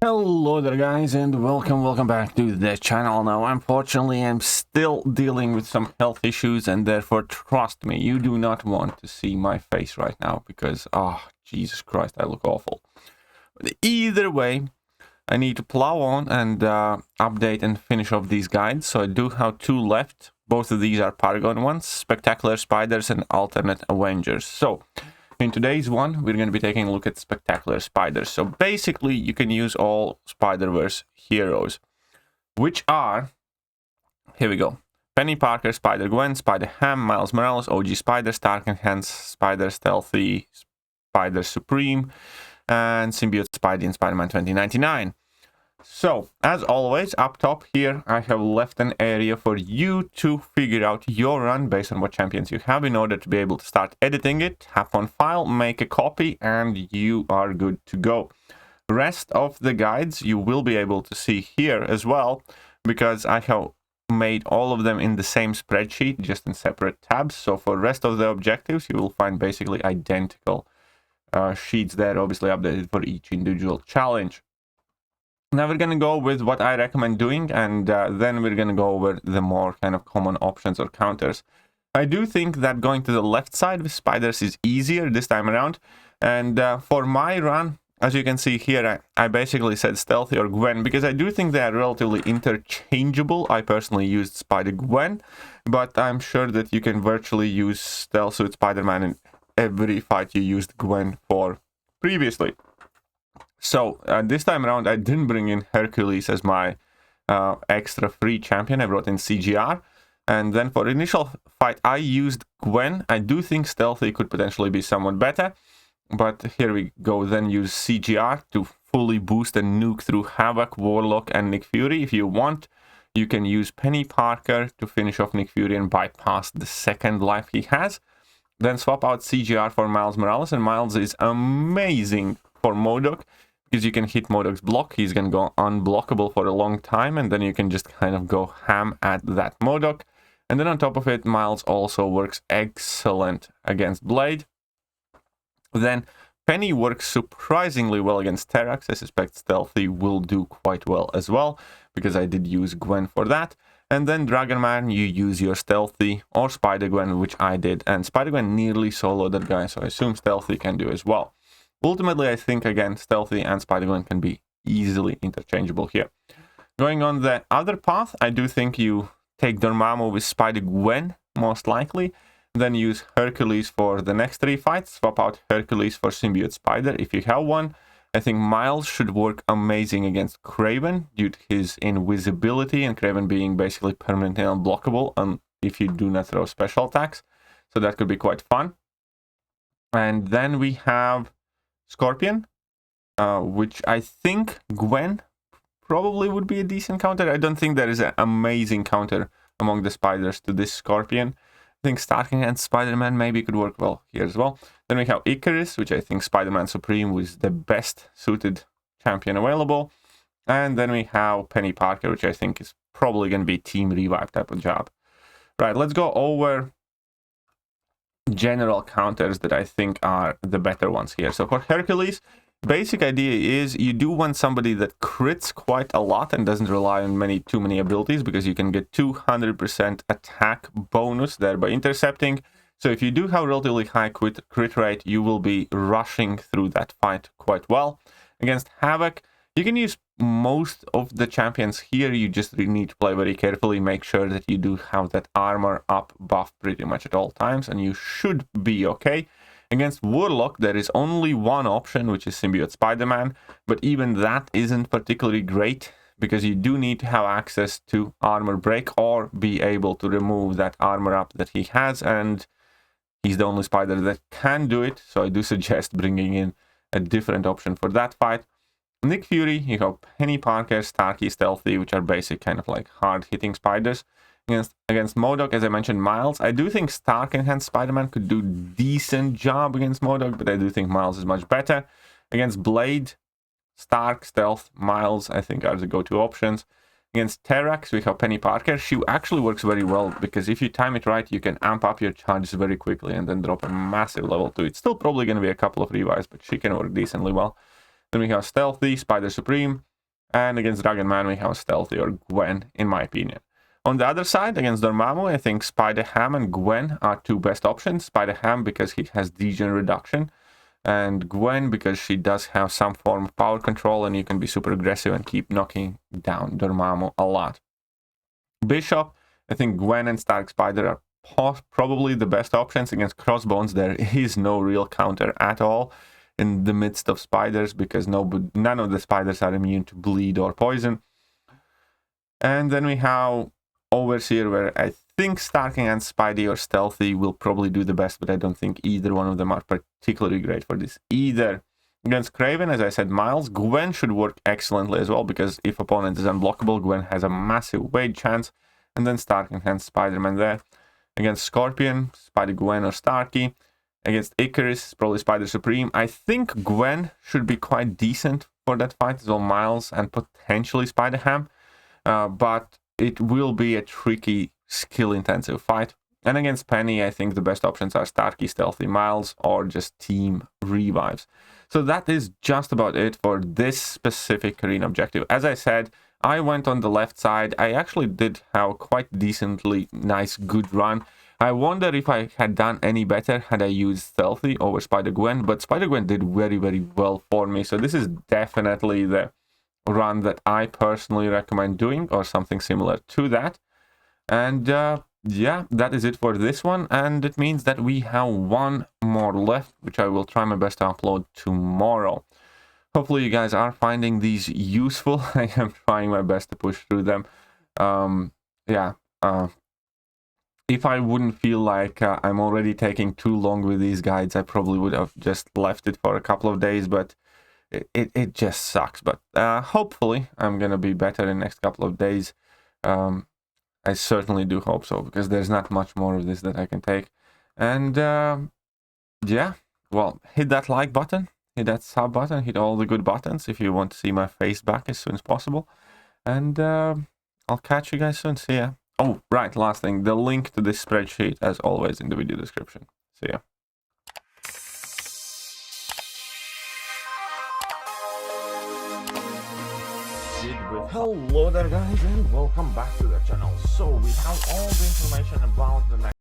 Hello there guys, and welcome back to the channel. Now unfortunately I'm still dealing with some health issues, and therefore trust me, you do not want to see my face right now because Jesus Christ, I look awful. But either way, I need to plow on and update and finish off these guides. So I do have two left. Both of these are Paragon ones, Spectacular Spiders and Alternate Avengers. So in today's one, we're going to be taking a look at Spectacular Spiders. So basically, you can use all Spider-Verse heroes, which are, here we go, Penny Parker, Spider-Gwen, Spider-Ham, Miles Morales, OG Spider, Stark Enhanced Spider, Stealthy, Spider-Supreme, and Symbiote Spidey in Spider-Man 2099. So, as always, up top here, I have left an area for you to figure out your run based on what champions you have in order to be able to start editing it, have one file, make a copy, and you are good to go. Rest of the guides you will be able to see here as well, because I have made all of them in the same spreadsheet, just in separate tabs. So for the rest of the objectives, you will find basically identical sheets there, obviously updated for each individual challenge. Now we're going to go with what I recommend doing, and then we're going to go over the more kind of common options or counters. I do think that going to the left side with spiders is easier this time around, and for my run, as you can see here, I basically said Stealthy or Gwen, because I do think they are relatively interchangeable. I personally used Spider-Gwen, but I'm sure that you can virtually use Stealth Suit Spider-Man in every fight you used Gwen for previously. So, this time around, I didn't bring in Hercules as my extra free champion. I brought in CGR. And then for initial fight, I used Gwen. I do think Stealthy could potentially be somewhat better. But here we go, then use CGR to fully boost and nuke through Havoc, Warlock, and Nick Fury. If you want, you can use Penny Parker to finish off Nick Fury and bypass the second life he has. Then swap out CGR for Miles Morales. And Miles is amazing for MODOK, because you can hit MODOK's block. He's going to go unblockable for a long time, and then you can just kind of go ham at that MODOK. And then on top of it, Miles also works excellent against Blade. Then Penny works surprisingly well against Terrax. I suspect Stealthy will do quite well as well, because I did use Gwen for that. And then Dragon Man, you use your Stealthy or Spider-Gwen, which I did. And Spider-Gwen nearly soloed that guy, so I assume Stealthy can do as well. Ultimately, I think, again, Stealthy and Spider-Gwen can be easily interchangeable here. Going on the other path, I do think you take Dormammu with Spider-Gwen, most likely. Then use Hercules for the next three fights. Swap out Hercules for Symbiote Spider if you have one. I think Miles should work amazing against Kraven due to his invisibility, and Kraven being basically permanently unblockable if you do not throw special attacks. So that could be quite fun. And then we have Scorpion, which I think Gwen probably would be a decent counter. I don't think there is an amazing counter among the spiders to this Scorpion. I think Stark Enhanced Spider-Man maybe could work well here as well. Then we have Icarus, which I think Spider-Man Supreme was the best suited champion available. And then we have Penny Parker, which I think is probably going to be Team Revive type of job. Right, let's go over general counters that I think are the better ones here. So for Hercules, basic idea is you do want somebody that crits quite a lot and doesn't rely on too many abilities, because you can get 200% attack bonus there by intercepting. So if you do have relatively high crit rate, you will be rushing through that fight quite well. Against Havoc, you can use most of the champions here. You just really need to play very carefully, make sure that you do have that armor up buff pretty much at all times, and you should be okay. Against Warlock, there is only one option, which is Symbiote Spider-Man, but even that isn't particularly great, because you do need to have access to armor break or be able to remove that armor up that he has, and he's the only spider that can do it, so I do suggest bringing in a different option for that fight. Nick Fury, you have Penny Parker, Starky, Stealthy, which are basic kind of like hard-hitting spiders. Against MODOK, as I mentioned, Miles. I do think Stark Enhanced Spider-Man could do decent job against MODOK, but I do think Miles is much better. Against Blade, Stark, Stealth, Miles, I think are the go-to options. Against Terrax, we have Penny Parker. She actually works very well, because if you time it right, you can amp up your charges very quickly and then drop a massive level 2. It's still probably going to be a couple of revives, but she can work decently well. Then we have Stealthy, Spider Supreme, And against Dragon Man, we have Stealthy or Gwen, in my opinion. On the other side, against Dormammu, I think Spider-Ham and Gwen are two best options. Spider-Ham because he has degen reduction, and Gwen because she does have some form of power control, and you can be super aggressive and keep knocking down Dormammu a lot. Bishop, I think Gwen and Stark Spider are probably the best options. Against Crossbones, there is no real counter at all in the midst of spiders, because none of the spiders are immune to bleed or poison. And then we have Overseer, where I think Starking and Spidey or Stealthy will probably do the best, but I don't think either one of them are particularly great for this either. Against Kraven, as I said, Miles, Gwen should work excellently as well, because if opponent is unblockable, Gwen has a massive weight chance, and then Starking and Spider-Man there. Against Scorpion, Spidey, Gwen, or Starky. Against Icarus, probably Spider Supreme. I think Gwen should be quite decent for that fight as well, Miles, and potentially Spider-Ham, but it will be a tricky, skill-intensive fight. And against Penny, I think the best options are Starky, Stealthy, Miles, or just Team Revives. So that is just about it for this specific Carina objective. As I said, I went on the left side. I actually did have quite decently nice, good run. I wonder if I had done any better had I used Stealthy over Spider-Gwen, but Spider-Gwen did very, very well for me. So this is definitely the run that I personally recommend doing, or something similar to that. And yeah, that is it for this one, and it means that we have one more left, which I will try my best to upload tomorrow. Hopefully you guys are finding these useful. I am trying my best to push through them. If I wouldn't feel like I'm already taking too long with these guides, I probably would have just left it for a couple of days, but it just sucks. But hopefully I'm gonna be better in the next couple of days. I certainly do hope so, because there's not much more of this that I can take. And yeah, well, hit that like button, hit that sub button, hit all the good buttons if you want to see my face back as soon as possible. And I'll catch you guys soon. See ya. Oh, right, last thing, the link to this spreadsheet, as always, in the video description. See ya. Hello there, guys, and welcome back to the channel. So we have all the information about the next